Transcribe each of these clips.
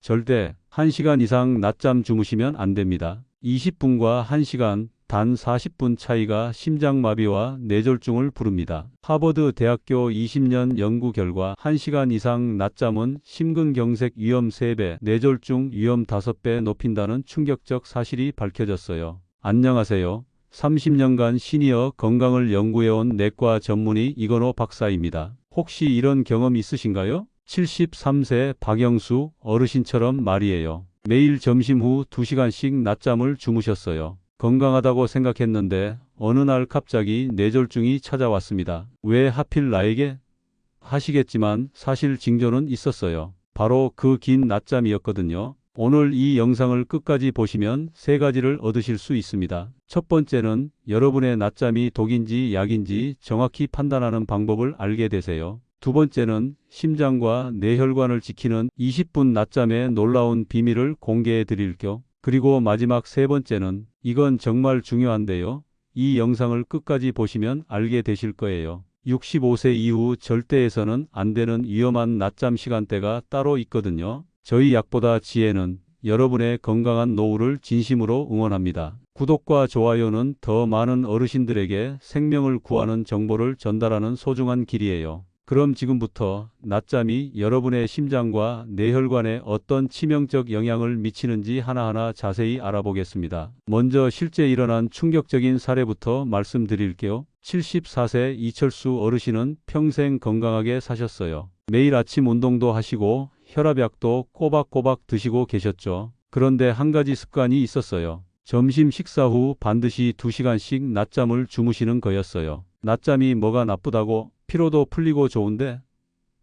절대 1시간 이상 낮잠 주무시면 안 됩니다. 20분과 1시간, 단 40분 차이가 심장마비와 뇌졸중을 부릅니다. 하버드 대학교 20년 연구 결과 1시간 이상 낮잠은 심근경색 위험 3배, 뇌졸중 위험 5배 높인다는 충격적 사실이 밝혀졌어요. 안녕하세요. 30년간 시니어 건강을 연구해온 내과 전문의 이건호 박사입니다. 혹시 이런 경험 있으신가요? 73세 박영수 어르신처럼 말이에요. 매일 점심 후 2시간씩 낮잠을 주무셨어요. 건강하다고 생각했는데 어느 날 갑자기 뇌졸중이 찾아왔습니다. 왜 하필 나에게? 하시겠지만 사실 징조는 있었어요. 바로 그 긴 낮잠이었거든요. 오늘 이 영상을 끝까지 보시면 3가지를 얻으실 수 있습니다. 첫 번째는 여러분의 낮잠이 독인지 약인지 정확히 판단하는 방법을 알게 되세요. 두 번째는 심장과 뇌혈관을 지키는 20분 낮잠의 놀라운 비밀을 공개해 드릴게요. 그리고 마지막 3번째는 이건 정말 중요한데요. 이 영상을 끝까지 보시면 알게 되실 거예요. 65세 이후 절대해서는 안 되는 위험한 낮잠 시간대가 따로 있거든요. 저희 약보다 지혜는 여러분의 건강한 노후를 진심으로 응원합니다. 구독과 좋아요는 더 많은 어르신들에게 생명을 구하는 정보를 전달하는 소중한 길이에요. 그럼 지금부터 낮잠이 여러분의 심장과 뇌혈관에 어떤 치명적 영향을 미치는지 하나하나 자세히 알아보겠습니다. 먼저 실제 일어난 충격적인 사례부터 말씀드릴게요. 74세 이철수 어르신은 평생 건강하게 사셨어요. 매일 아침 운동도 하시고 혈압약도 꼬박꼬박 드시고 계셨죠. 그런데 한 가지 습관이 있었어요. 점심 식사 후 반드시 2시간씩 낮잠을 주무시는 거였어요. 낮잠이 뭐가 나쁘다고? 피로도 풀리고 좋은데?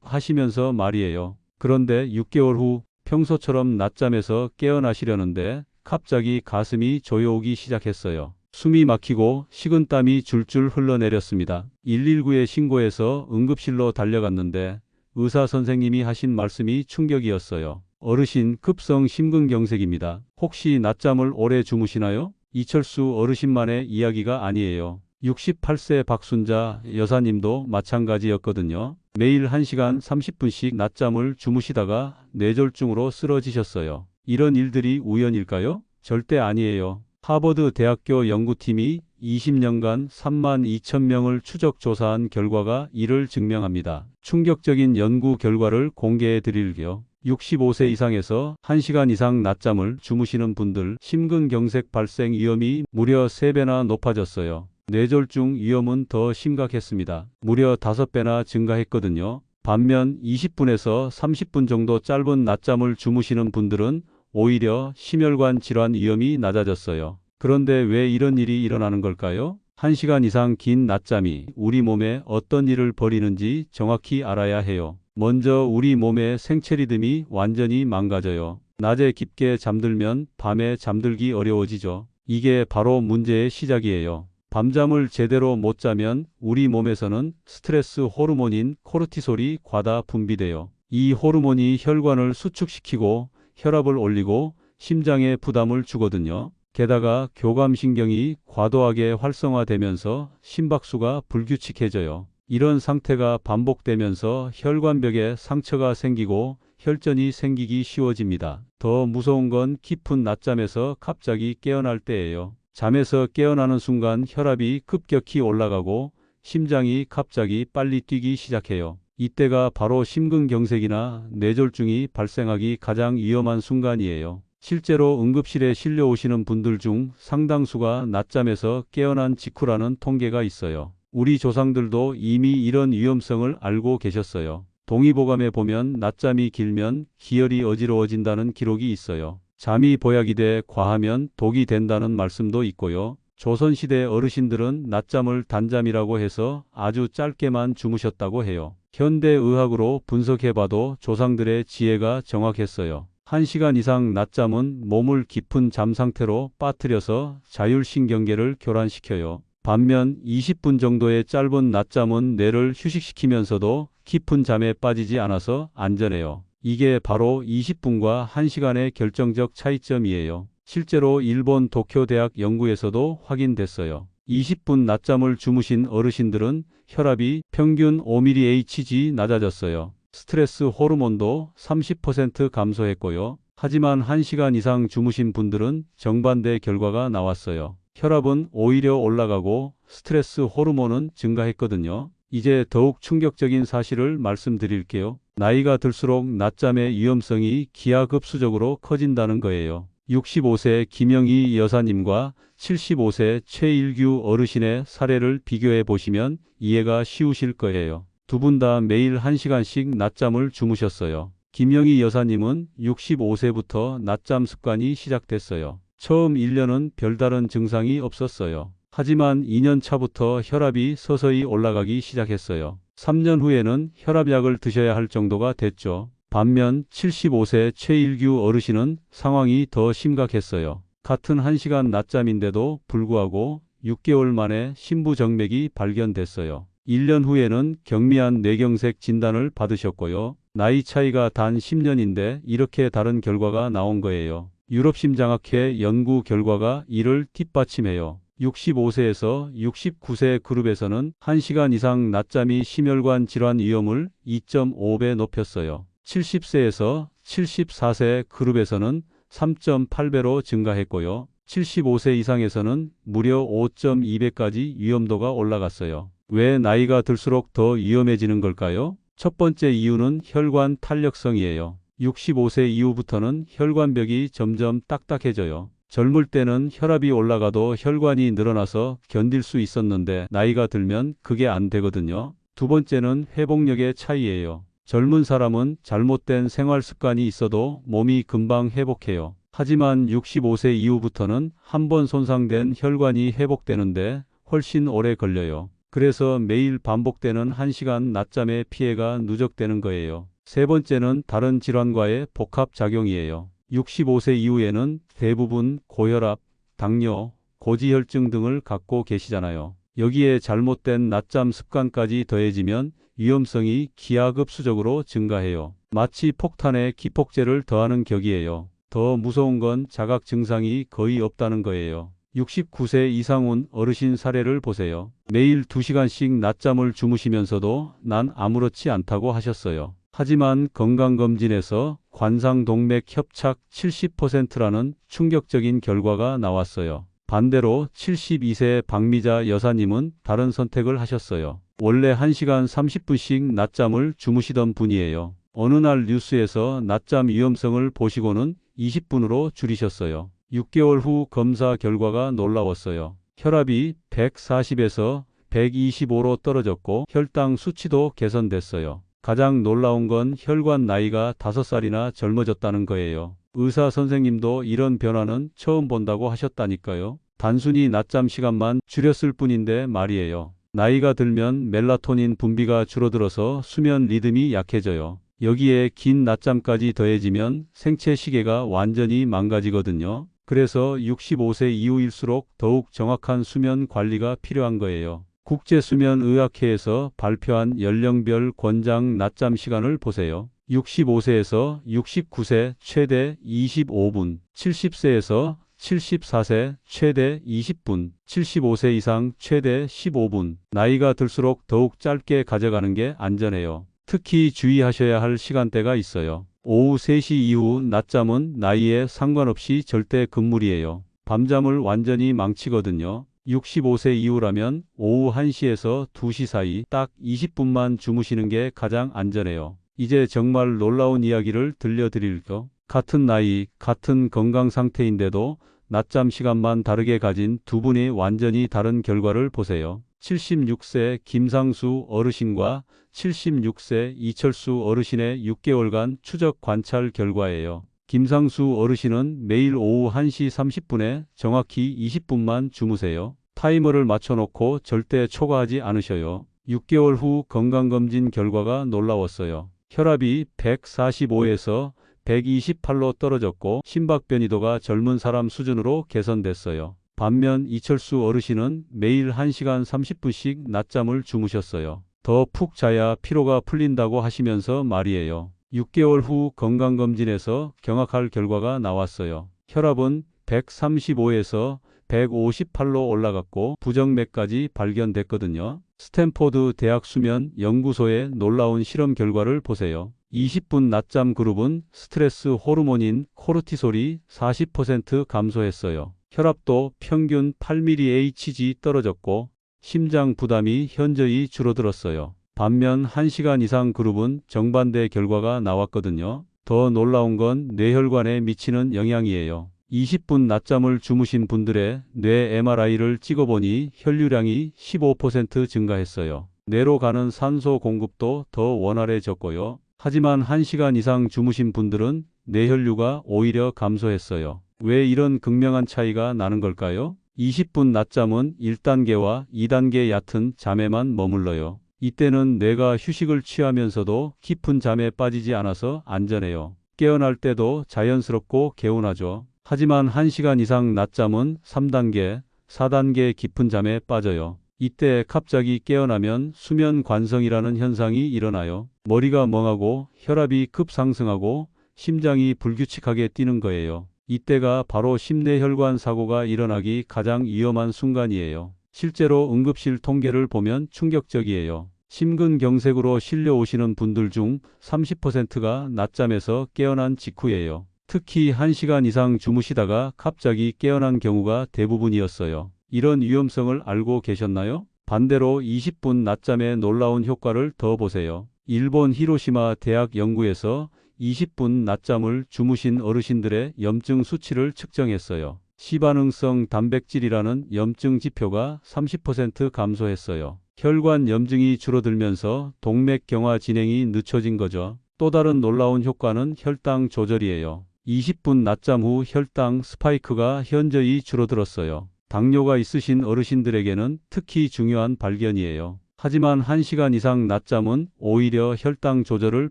하시면서 말이에요. 그런데 6개월 후 평소처럼 낮잠에서 깨어나시려는데 갑자기 가슴이 조여오기 시작했어요. 숨이 막히고 식은땀이 줄줄 흘러내렸습니다. 119에 신고해서 응급실로 달려갔는데 의사 선생님이 하신 말씀이 충격이었어요. 어르신 급성 심근경색입니다. 혹시 낮잠을 오래 주무시나요? 이철수 어르신만의 이야기가 아니에요. 68세 박순자 여사님도 마찬가지였거든요. 매일 1시간 30분씩 낮잠을 주무시다가 뇌졸중으로 쓰러지셨어요. 이런 일들이 우연일까요? 절대 아니에요. 하버드 대학교 연구팀이 20년간 32,000명을 추적 조사한 결과가 이를 증명합니다. 충격적인 연구 결과를 공개해 드릴게요. 65세 이상에서 1시간 이상 낮잠을 주무시는 분들 심근경색 발생 위험이 무려 3배나 높아졌어요. 뇌졸중 위험은 더 심각했습니다. 무려 5배나 증가했거든요. 반면 20분에서 30분 정도 짧은 낮잠을 주무시는 분들은 오히려 심혈관 질환 위험이 낮아졌어요. 그런데 왜 이런 일이 일어나는 걸까요? 1시간 이상 긴 낮잠이 우리 몸에 어떤 일을 벌이는지 정확히 알아야 해요. 먼저 우리 몸의 생체 리듬이 완전히 망가져요. 낮에 깊게 잠들면 밤에 잠들기 어려워지죠. 이게 바로 문제의 시작이에요. 밤잠을 제대로 못 자면 우리 몸에서는 스트레스 호르몬인 코르티솔이 과다 분비돼요. 이 호르몬이 혈관을 수축시키고 혈압을 올리고 심장에 부담을 주거든요. 게다가 교감신경이 과도하게 활성화되면서 심박수가 불규칙해져요. 이런 상태가 반복되면서 혈관벽에 상처가 생기고 혈전이 생기기 쉬워집니다. 더 무서운 건 깊은 낮잠에서 갑자기 깨어날 때예요. 잠에서 깨어나는 순간 혈압이 급격히 올라가고 심장이 갑자기 빨리 뛰기 시작해요. 이때가 바로 심근경색이나 뇌졸중이 발생하기 가장 위험한 순간이에요. 실제로 응급실에 실려오시는 분들 중 상당수가 낮잠에서 깨어난 직후라는 통계가 있어요. 우리 조상들도 이미 이런 위험성을 알고 계셨어요. 동의보감에 보면 낮잠이 길면 기혈이 어지러워진다는 기록이 있어요. 잠이 보약이 돼 과하면 독이 된다는 말씀도 있고요. 조선시대 어르신들은 낮잠을 단잠이라고 해서 아주 짧게만 주무셨다고 해요. 현대의학으로 분석해봐도 조상들의 지혜가 정확했어요. 1시간 이상 낮잠은 몸을 깊은 잠 상태로 빠뜨려서 자율신경계를 교란시켜요. 반면 20분 정도의 짧은 낮잠은 뇌를 휴식시키면서도 깊은 잠에 빠지지 않아서 안전해요. 이게 바로 20분과 1시간의 결정적 차이점이에요. 실제로 일본 도쿄대학 연구에서도 확인됐어요. 20분 낮잠을 주무신 어르신들은 혈압이 평균 5mHg 낮아졌어요. 스트레스 호르몬도 30% 감소했고요. 하지만 1시간 이상 주무신 분들은 정반대 결과가 나왔어요. 혈압은 오히려 올라가고 스트레스 호르몬은 증가했거든요. 이제 더욱 충격적인 사실을 말씀드릴게요. 나이가 들수록 낮잠의 위험성이 기하급수적으로 커진다는 거예요. 65세 김영희 여사님과 75세 최일규 어르신의 사례를 비교해 보시면 이해가 쉬우실 거예요. 두 분 다 매일 1시간씩 낮잠을 주무셨어요. 김영희 여사님은 65세부터 낮잠 습관이 시작됐어요. 처음 1년은 별다른 증상이 없었어요. 하지만 2년 차부터 혈압이 서서히 올라가기 시작했어요. 3년 후에는 혈압약을 드셔야 할 정도가 됐죠. 반면 75세 최일규 어르신은 상황이 더 심각했어요. 같은 1시간 낮잠인데도 불구하고 6개월 만에 심부정맥이 발견됐어요. 1년 후에는 경미한 뇌경색 진단을 받으셨고요. 나이 차이가 단 10년인데 이렇게 다른 결과가 나온 거예요. 유럽심장학회 연구 결과가 이를 뒷받침해요. 65세에서 69세 그룹에서는 1시간 이상 낮잠이 심혈관 질환 위험을 2.5배 높였어요. 70세에서 74세 그룹에서는 3.8배로 증가했고요. 75세 이상에서는 무려 5.2배까지 위험도가 올라갔어요. 왜 나이가 들수록 더 위험해지는 걸까요? 첫 번째 이유는 혈관 탄력성이에요. 65세 이후부터는 혈관벽이 점점 딱딱해져요. 젊을 때는 혈압이 올라가도 혈관이 늘어나서 견딜 수 있었는데 나이가 들면 그게 안 되거든요. 두 번째는 회복력의 차이예요. 젊은 사람은 잘못된 생활 습관이 있어도 몸이 금방 회복해요. 하지만 65세 이후부터는 한번 손상된 혈관이 회복되는데 훨씬 오래 걸려요. 그래서 매일 반복되는 1시간 낮잠의 피해가 누적되는 거예요. 세 번째는 다른 질환과의 복합작용이에요. 65세 이후에는 대부분 고혈압, 당뇨, 고지혈증 등을 갖고 계시잖아요. 여기에 잘못된 낮잠 습관까지 더해지면 위험성이 기하급수적으로 증가해요. 마치 폭탄에 기폭제를 더하는 격이에요. 더 무서운 건 자각 증상이 거의 없다는 거예요. 69세 이상훈 어르신 사례를 보세요. 매일 2시간씩 낮잠을 주무시면서도 난 아무렇지 않다고 하셨어요. 하지만 건강검진에서 관상동맥 협착 70%라는 충격적인 결과가 나왔어요. 반대로 72세 박미자 여사님은 다른 선택을 하셨어요. 원래 1시간 30분씩 낮잠을 주무시던 분이에요. 어느 날 뉴스에서 낮잠 위험성을 보시고는 20분으로 줄이셨어요. 6개월 후 검사 결과가 놀라웠어요. 혈압이 140에서 125로 떨어졌고 혈당 수치도 개선됐어요. 가장 놀라운 건 혈관 나이가 5살이나 젊어졌다는 거예요. 의사 선생님도 이런 변화는 처음 본다고 하셨다니까요. 단순히 낮잠 시간만 줄였을 뿐인데 말이에요. 나이가 들면 멜라토닌 분비가 줄어들어서 수면 리듬이 약해져요. 여기에 긴 낮잠까지 더해지면 생체 시계가 완전히 망가지거든요. 그래서 65세 이후일수록 더욱 정확한 수면 관리가 필요한 거예요. 국제수면의학회에서 발표한 연령별 권장 낮잠 시간을 보세요. 65세에서 69세 최대 25분, 70세에서 74세 최대 20분, 75세 이상 최대 15분. 나이가 들수록 더욱 짧게 가져가는 게 안전해요. 특히 주의하셔야 할 시간대가 있어요. 오후 3시 이후 낮잠은 나이에 상관없이 절대 금물이에요. 밤잠을 완전히 망치거든요. 65세 이후라면 오후 1시에서 2시 사이 딱 20분만 주무시는 게 가장 안전해요. 이제 정말 놀라운 이야기를 들려드릴게요. 같은 나이, 같은 건강 상태인데도 낮잠 시간만 다르게 가진 두 분이 완전히 다른 결과를 보세요. 76세 김상수 어르신과 76세 이철수 어르신의 6개월간 추적 관찰 결과예요. 김상수 어르신은 매일 오후 1시 30분에 정확히 20분만 주무세요. 타이머를 맞춰놓고 절대 초과하지 않으셔요. 6개월 후 건강검진 결과가 놀라웠어요. 혈압이 145에서 128로 떨어졌고 심박 변이도가 젊은 사람 수준으로 개선됐어요. 반면 이철수 어르신은 매일 1시간 30분씩 낮잠을 주무셨어요. 더 푹 자야 피로가 풀린다고 하시면서 말이에요. 6개월 후 건강검진에서 경악할 결과가 나왔어요. 혈압은 135에서 158로 올라갔고 부정맥까지 발견됐거든요. 스탠포드 대학 수면 연구소의 놀라운 실험 결과를 보세요. 20분 낮잠 그룹은 스트레스 호르몬인 코르티솔이 40% 감소했어요. 혈압도 평균 8mHg 떨어졌고 심장 부담이 현저히 줄어들었어요. 반면 1시간 이상 그룹은 정반대 결과가 나왔거든요. 더 놀라운 건 뇌혈관에 미치는 영향이에요. 20분 낮잠을 주무신 분들의 뇌 MRI를 찍어보니 혈류량이 15% 증가했어요. 뇌로 가는 산소 공급도 더 원활해졌고요. 하지만 1시간 이상 주무신 분들은 뇌혈류가 오히려 감소했어요. 왜 이런 극명한 차이가 나는 걸까요? 20분 낮잠은 1단계와 2단계 얕은 잠에만 머물러요. 이때는 뇌가 휴식을 취하면서도 깊은 잠에 빠지지 않아서 안전해요. 깨어날 때도 자연스럽고 개운하죠. 하지만 1시간 이상 낮잠은 3단계, 4단계 깊은 잠에 빠져요. 이때 갑자기 깨어나면 수면 관성이라는 현상이 일어나요. 머리가 멍하고 혈압이 급상승하고 심장이 불규칙하게 뛰는 거예요. 이때가 바로 심뇌혈관 사고가 일어나기 가장 위험한 순간이에요. 실제로 응급실 통계를 보면 충격적이에요. 심근경색으로 실려오시는 분들 중 30%가 낮잠에서 깨어난 직후예요. 특히 1시간 이상 주무시다가 갑자기 깨어난 경우가 대부분이었어요. 이런 위험성을 알고 계셨나요? 반대로 20분 낮잠의 놀라운 효과를 더 보세요. 일본 히로시마 대학 연구에서 20분 낮잠을 주무신 어르신들의 염증 수치를 측정했어요. 시반응성 단백질이라는 염증 지표가 30% 감소했어요. 혈관 염증이 줄어들면서 동맥경화 진행이 늦춰진 거죠. 또 다른 놀라운 효과는 혈당 조절이에요. 20분 낮잠 후 혈당 스파이크가 현저히 줄어들었어요. 당뇨가 있으신 어르신들에게는 특히 중요한 발견이에요. 하지만 1시간 이상 낮잠은 오히려 혈당 조절을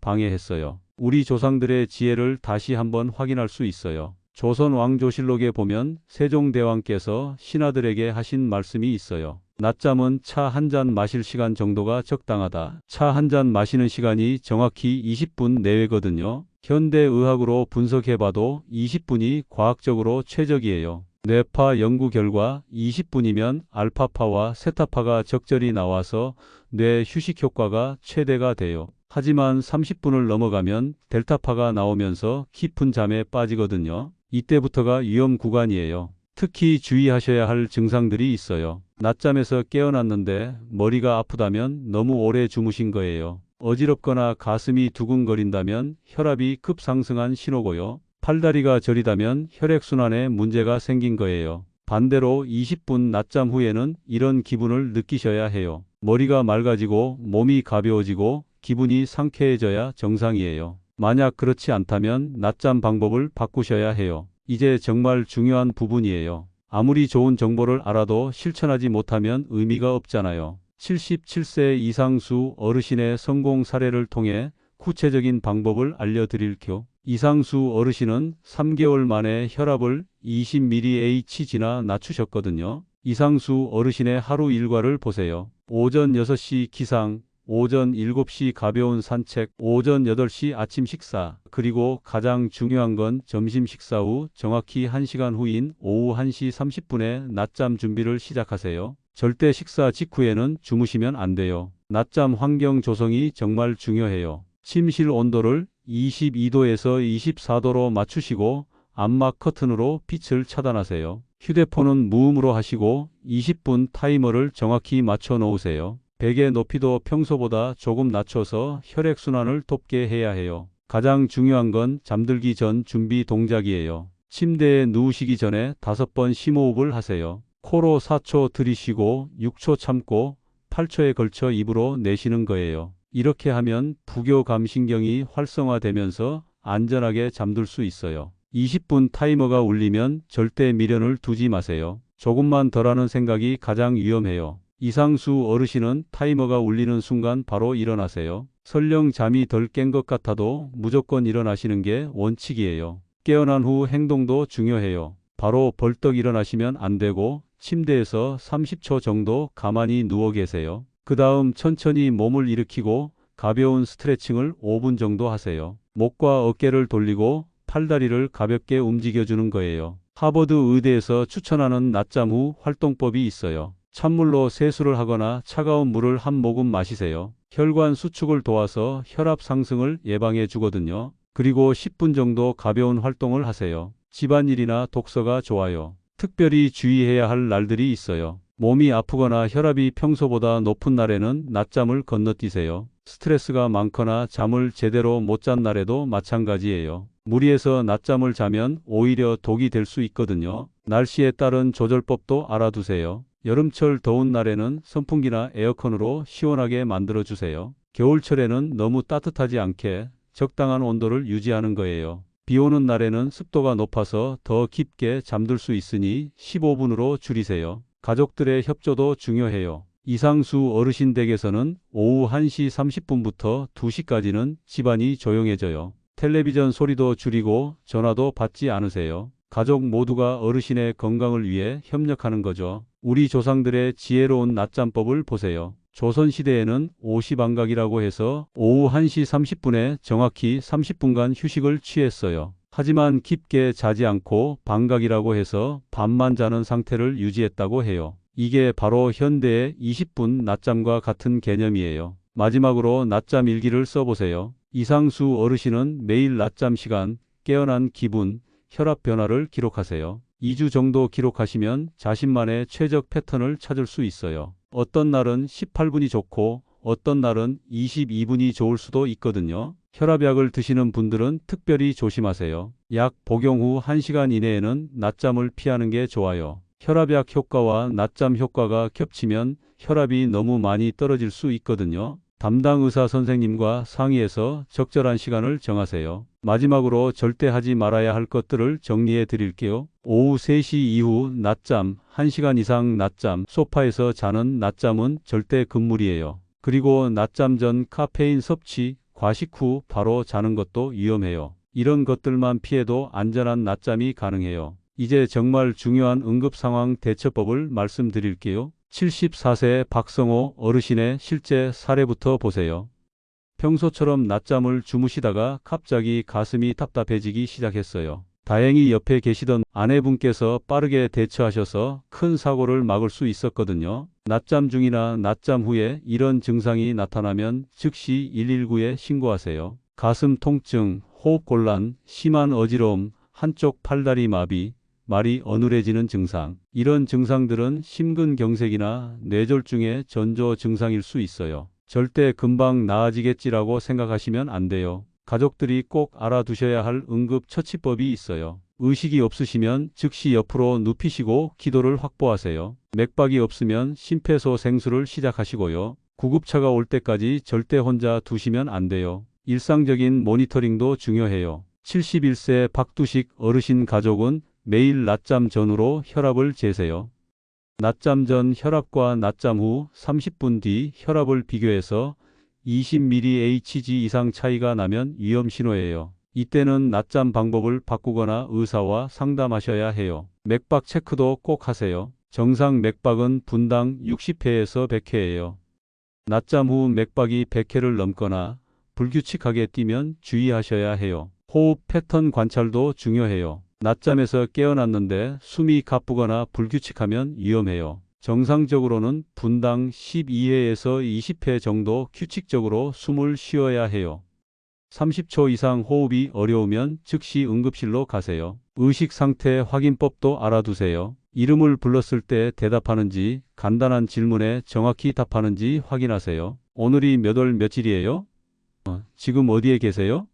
방해했어요. 우리 조상들의 지혜를 다시 한번 확인할 수 있어요. 조선 왕조실록에 보면 세종대왕께서 신하들에게 하신 말씀이 있어요. 낮잠은 차 한 잔 마실 시간 정도가 적당하다. 차 한 잔 마시는 시간이 정확히 20분 내외거든요. 현대의학으로 분석해봐도 20분이 과학적으로 최적이에요. 뇌파 연구 결과 20분이면 알파파와 세타파가 적절히 나와서 뇌 휴식 효과가 최대가 돼요. 하지만 30분을 넘어가면 델타파가 나오면서 깊은 잠에 빠지거든요. 이때부터가 위험 구간이에요. 특히 주의하셔야 할 증상들이 있어요. 낮잠에서 깨어났는데 머리가 아프다면 너무 오래 주무신 거예요. 어지럽거나 가슴이 두근거린다면 혈압이 급상승한 신호고요. 팔다리가 저리다면 혈액순환에 문제가 생긴 거예요. 반대로 20분 낮잠 후에는 이런 기분을 느끼셔야 해요. 머리가 맑아지고 몸이 가벼워지고 기분이 상쾌해져야 정상이에요. 만약 그렇지 않다면 낮잠 방법을 바꾸셔야 해요. 이제 정말 중요한 부분이에요. 아무리 좋은 정보를 알아도 실천하지 못하면 의미가 없잖아요. 77세 이상수 어르신의 성공 사례를 통해 구체적인 방법을 알려드릴게요. 이상수 어르신은 3개월 만에 혈압을 20mHg나 낮추셨거든요. 이상수 어르신의 하루 일과를 보세요. 오전 6시 기상, 오전 7시 가벼운 산책, 오전 8시 아침 식사, 그리고 가장 중요한 건 점심 식사 후 정확히 1시간 후인 오후 1시 30분에 낮잠 준비를 시작하세요. 절대 식사 직후에는 주무시면 안 돼요. 낮잠 환경 조성이 정말 중요해요. 침실 온도를 22도에서 24도로 맞추시고 암막 커튼으로 빛을 차단하세요. 휴대폰은 무음으로 하시고 20분 타이머를 정확히 맞춰 놓으세요. 베개 높이도 평소보다 조금 낮춰서 혈액순환을 돕게 해야 해요. 가장 중요한 건 잠들기 전 준비 동작이에요. 침대에 누우시기 전에 5번 심호흡을 하세요. 코로 4초 들이쉬고 6초 참고 8초에 걸쳐 입으로 내쉬는 거예요. 이렇게 하면 부교감신경이 활성화되면서 안전하게 잠들 수 있어요. 20분 타이머가 울리면 절대 미련을 두지 마세요. 조금만 더 하는 생각이 가장 위험해요. 이상수 어르신은 타이머가 울리는 순간 바로 일어나세요. 설령 잠이 덜 깬 것 같아도 무조건 일어나시는 게 원칙이에요. 깨어난 후 행동도 중요해요. 바로 벌떡 일어나시면 안 되고 침대에서 30초 정도 가만히 누워 계세요. 그 다음 천천히 몸을 일으키고 가벼운 스트레칭을 5분 정도 하세요. 목과 어깨를 돌리고 팔다리를 가볍게 움직여주는 거예요. 하버드 의대에서 추천하는 낮잠 후 활동법이 있어요. 찬물로 세수를 하거나 차가운 물을 한 모금 마시세요. 혈관 수축을 도와서 혈압 상승을 예방해 주거든요. 그리고 10분 정도 가벼운 활동을 하세요. 집안일이나 독서가 좋아요. 특별히 주의해야 할 날들이 있어요. 몸이 아프거나 혈압이 평소보다 높은 날에는 낮잠을 건너뛰세요. 스트레스가 많거나 잠을 제대로 못 잔 날에도 마찬가지예요. 무리해서 낮잠을 자면 오히려 독이 될 수 있거든요. 날씨에 따른 조절법도 알아두세요. 여름철 더운 날에는 선풍기나 에어컨으로 시원하게 만들어주세요. 겨울철에는 너무 따뜻하지 않게 적당한 온도를 유지하는 거예요. 비 오는 날에는 습도가 높아서 더 깊게 잠들 수 있으니 15분으로 줄이세요. 가족들의 협조도 중요해요. 이상수 어르신 댁에서는 오후 1시 30분부터 2시까지는 집안이 조용해져요. 텔레비전 소리도 줄이고 전화도 받지 않으세요. 가족 모두가 어르신의 건강을 위해 협력하는 거죠. 우리 조상들의 지혜로운 낮잠법을 보세요. 조선시대에는 오시방각이라고 해서 오후 1시 30분에 정확히 30분간 휴식을 취했어요. 하지만 깊게 자지 않고 방각이라고 해서 밤만 자는 상태를 유지했다고 해요. 이게 바로 현대의 20분 낮잠과 같은 개념이에요. 마지막으로 낮잠 일기를 써보세요. 이상수 어르신은 매일 낮잠 시간, 깨어난 기분, 혈압 변화를 기록하세요. 2주 정도 기록하시면 자신만의 최적 패턴을 찾을 수 있어요. 어떤 날은 18분이 좋고 어떤 날은 22분이 좋을 수도 있거든요. 혈압약을 드시는 분들은 특별히 조심하세요. 약 복용 후 1시간 이내에는 낮잠을 피하는 게 좋아요. 혈압약 효과와 낮잠 효과가 겹치면 혈압이 너무 많이 떨어질 수 있거든요. 담당 의사 선생님과 상의해서 적절한 시간을 정하세요. 마지막으로 절대 하지 말아야 할 것들을 정리해 드릴게요. 오후 3시 이후 낮잠, 1시간 이상 낮잠, 소파에서 자는 낮잠은 절대 금물이에요. 그리고 낮잠 전 카페인 섭취, 과식 후 바로 자는 것도 위험해요. 이런 것들만 피해도 안전한 낮잠이 가능해요. 이제 정말 중요한 응급상황 대처법을 말씀드릴게요. 74세 박성호 어르신의 실제 사례부터 보세요. 평소처럼 낮잠을 주무시다가 갑자기 가슴이 답답해지기 시작했어요. 다행히 옆에 계시던 아내분께서 빠르게 대처하셔서 큰 사고를 막을 수 있었거든요. 낮잠 중이나 낮잠 후에 이런 증상이 나타나면 즉시 119에 신고하세요. 가슴 통증, 호흡곤란, 심한 어지러움, 한쪽 팔다리 마비, 말이 어눌해지는 증상. 이런 증상들은 심근경색이나 뇌졸중의 전조 증상일 수 있어요. 절대 금방 나아지겠지라고 생각하시면 안 돼요. 가족들이 꼭 알아두셔야 할 응급처치법이 있어요. 의식이 없으시면 즉시 옆으로 눕히시고 기도를 확보하세요. 맥박이 없으면 심폐소생술을 시작하시고요. 구급차가 올 때까지 절대 혼자 두시면 안 돼요. 일상적인 모니터링도 중요해요. 71세 박두식 어르신 가족은 매일 낮잠 전후로 혈압을 재세요. 낮잠 전 혈압과 낮잠 후 30분 뒤 혈압을 비교해서 20mHg 이상 차이가 나면 위험 신호예요. 이때는 낮잠 방법을 바꾸거나 의사와 상담하셔야 해요. 맥박 체크도 꼭 하세요. 정상 맥박은 분당 60회에서 100회예요. 낮잠 후 맥박이 100회를 넘거나 불규칙하게 뛰면 주의하셔야 해요. 호흡 패턴 관찰도 중요해요. 낮잠에서 깨어났는데 숨이 가쁘거나 불규칙하면 위험해요. 정상적으로는 분당 12회에서 20회 정도 규칙적으로 숨을 쉬어야 해요. 30초 이상 호흡이 어려우면 즉시 응급실로 가세요. 의식 상태 확인법도 알아두세요. 이름을 불렀을 때 대답하는지, 간단한 질문에 정확히 답하는지 확인하세요. 오늘이 몇 월 며칠이에요? 지금 어디에 계세요?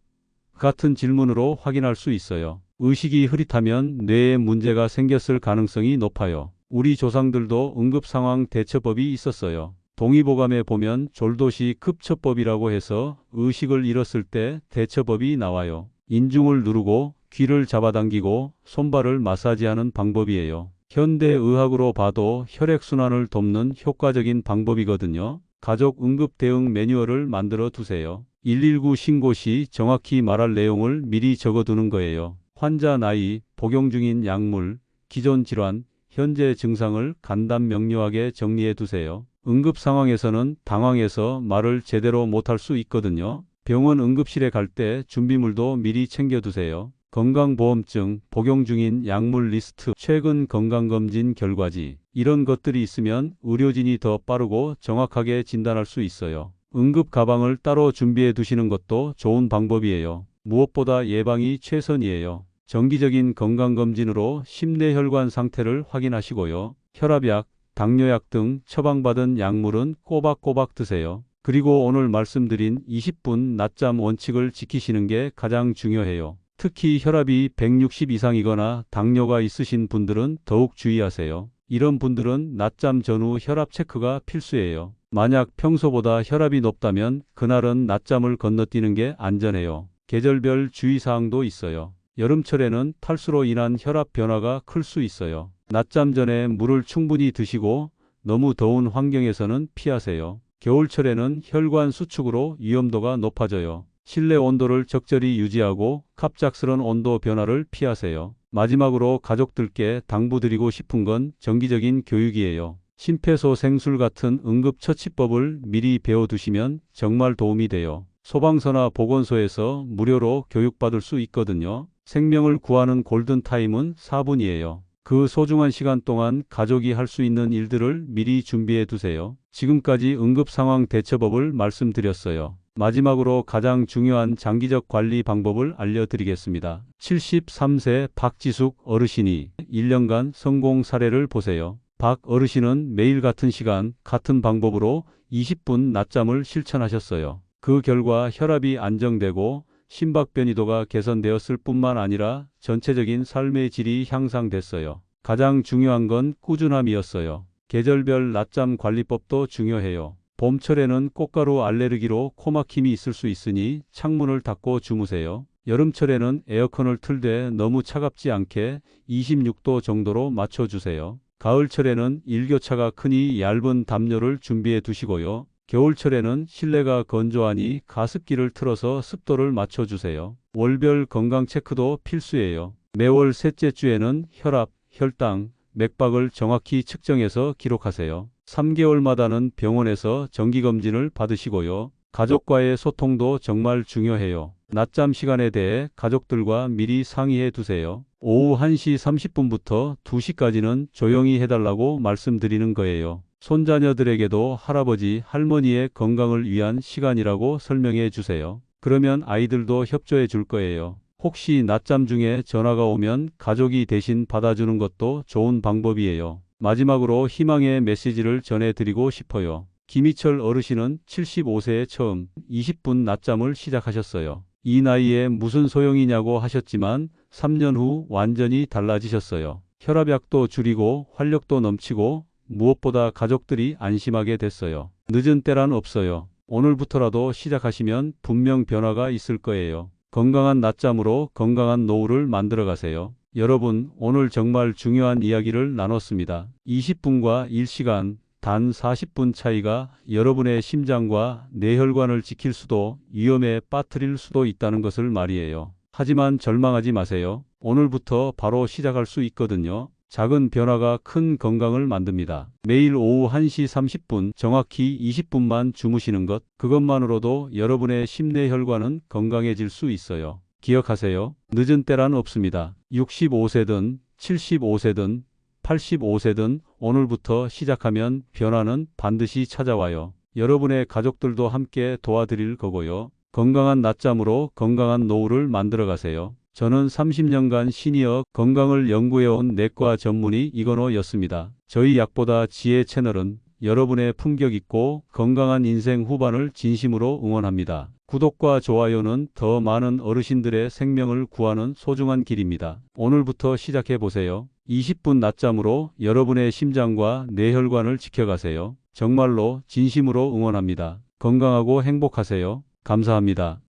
같은 질문으로 확인할 수 있어요. 의식이 흐릿하면 뇌에 문제가 생겼을 가능성이 높아요. 우리 조상들도 응급상황 대처법이 있었어요. 동의보감에 보면 졸도시 급처법이라고 해서 의식을 잃었을 때 대처법이 나와요. 인중을 누르고 귀를 잡아당기고 손발을 마사지하는 방법이에요. 현대의학으로 봐도 혈액순환을 돕는 효과적인 방법이거든요. 가족 응급 대응 매뉴얼을 만들어 두세요. 119 신고 시 정확히 말할 내용을 미리 적어두는 거예요. 환자 나이, 복용 중인 약물, 기존 질환, 현재 증상을 간단 명료하게 정리해 두세요. 응급 상황에서는 당황해서 말을 제대로 못할 수 있거든요. 병원 응급실에 갈 때 준비물도 미리 챙겨두세요. 건강보험증, 복용 중인 약물 리스트, 최근 건강검진 결과지. 이런 것들이 있으면 의료진이 더 빠르고 정확하게 진단할 수 있어요. 응급 가방을 따로 준비해 두시는 것도 좋은 방법이에요. 무엇보다 예방이 최선이에요. 정기적인 건강검진으로 심내혈관 상태를 확인하시고요. 혈압약, 당뇨약 등 처방받은 약물은 꼬박꼬박 드세요. 그리고 오늘 말씀드린 20분 낮잠 원칙을 지키시는 게 가장 중요해요. 특히 혈압이 160 이상이거나 당뇨가 있으신 분들은 더욱 주의하세요. 이런 분들은 낮잠 전후 혈압 체크가 필수예요. 만약 평소보다 혈압이 높다면 그날은 낮잠을 건너뛰는 게 안전해요. 계절별 주의사항도 있어요. 여름철에는 탈수로 인한 혈압 변화가 클 수 있어요. 낮잠 전에 물을 충분히 드시고 너무 더운 환경에서는 피하세요. 겨울철에는 혈관 수축으로 위험도가 높아져요. 실내 온도를 적절히 유지하고 갑작스런 온도 변화를 피하세요. 마지막으로 가족들께 당부드리고 싶은 건 정기적인 교육이에요. 심폐소생술 같은 응급처치법을 미리 배워두시면 정말 도움이 돼요. 소방서나 보건소에서 무료로 교육받을 수 있거든요. 생명을 구하는 골든타임은 4분이에요. 그 소중한 시간 동안 가족이 할 수 있는 일들을 미리 준비해 두세요. 지금까지 응급상황 대처법을 말씀드렸어요. 마지막으로 가장 중요한 장기적 관리 방법을 알려드리겠습니다. 73세 박지숙 어르신이 1년간 성공 사례를 보세요. 박 어르신은 매일 같은 시간, 같은 방법으로 20분 낮잠을 실천하셨어요. 그 결과 혈압이 안정되고 심박변이도가 개선되었을 뿐만 아니라 전체적인 삶의 질이 향상됐어요. 가장 중요한 건 꾸준함이었어요. 계절별 낮잠 관리법도 중요해요. 봄철에는 꽃가루 알레르기로 코막힘이 있을 수 있으니 창문을 닫고 주무세요. 여름철에는 에어컨을 틀되 너무 차갑지 않게 26도 정도로 맞춰주세요. 가을철에는 일교차가 크니 얇은 담요를 준비해 두시고요. 겨울철에는 실내가 건조하니 가습기를 틀어서 습도를 맞춰주세요. 월별 건강 체크도 필수예요. 매월 셋째 주에는 혈압, 혈당, 맥박을 정확히 측정해서 기록하세요. 3개월마다는 병원에서 정기검진을 받으시고요. 가족과의 소통도 정말 중요해요. 낮잠 시간에 대해 가족들과 미리 상의해 두세요. 오후 1시 30분부터 2시까지는 조용히 해달라고 말씀드리는 거예요. 손자녀들에게도 할아버지, 할머니의 건강을 위한 시간이라고 설명해 주세요. 그러면 아이들도 협조해 줄 거예요. 혹시 낮잠 중에 전화가 오면 가족이 대신 받아주는 것도 좋은 방법이에요. 마지막으로 희망의 메시지를 전해드리고 싶어요. 김희철 어르신은 75세에 처음 20분 낮잠을 시작하셨어요. 이 나이에 무슨 소용이냐고 하셨지만 3년 후 완전히 달라지셨어요. 혈압약도 줄이고 활력도 넘치고 무엇보다 가족들이 안심하게 됐어요. 늦은 때란 없어요. 오늘부터라도 시작하시면 분명 변화가 있을 거예요. 건강한 낮잠으로 건강한 노후를 만들어 가세요. 여러분, 오늘 정말 중요한 이야기를 나눴습니다. 20분과 1시간, 단 40분 차이가 여러분의 심장과 뇌혈관을 지킬 수도 위험에 빠뜨릴 수도 있다는 것을 말이에요. 하지만 절망하지 마세요. 오늘부터 바로 시작할 수 있거든요. 작은 변화가 큰 건강을 만듭니다. 매일 오후 1시 30분 정확히 20분만 주무시는 것, 그것만으로도 여러분의 심내혈관은 건강해질 수 있어요. 기억하세요. 늦은 때란 없습니다. 65세든 75세든 85세든 오늘부터 시작하면 변화는 반드시 찾아와요. 여러분의 가족들도 함께 도와드릴 거고요. 건강한 낮잠으로 건강한 노후를 만들어 가세요. 저는 30년간 시니어 건강을 연구해온 내과 전문의 이건호였습니다. 저희 약보다 지혜 채널은 여러분의 품격 있고 건강한 인생 후반을 진심으로 응원합니다. 구독과 좋아요는 더 많은 어르신들의 생명을 구하는 소중한 길입니다. 오늘부터 시작해 보세요. 20분 낮잠으로 여러분의 심장과 뇌혈관을 지켜가세요. 정말로 진심으로 응원합니다. 건강하고 행복하세요. 감사합니다.